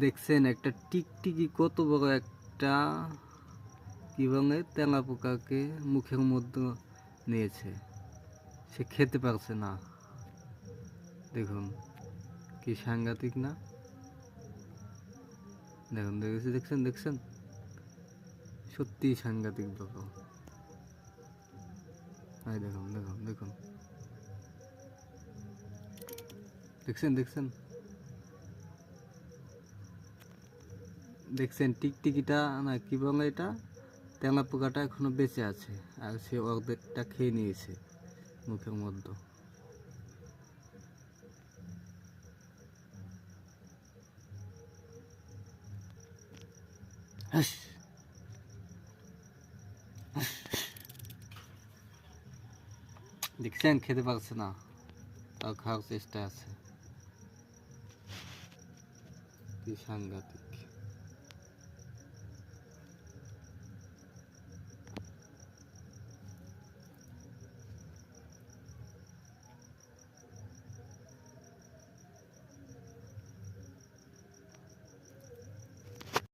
দেখছেন একটা টিকটিকি কত বড় একটা কি বলে তেলা পোকাকে মুখের মধ্যে নিয়েছে, সে খেতে পারছে না। দেখুন কি সাংঘাতিক না? দেখুন দেখেছি, দেখছেন দেখছেন, সত্যি সাংঘাতিক ব্যাপার। এই দেখুন দেখুন দেখুন, দেখছেন দেখছেন দেখছেন টিকটিকিটা না কি বলে এটা, তেলা পোকাটা এখনো বেঁচে আছে, আর সে অর্ধেকটা খেয়ে নিয়েছে মুখের মধ্যে। হাস, দেখছেন খেতে পারছে না, তাও খাওয়ার চেষ্টা আছে। কি সাংঘাতিক!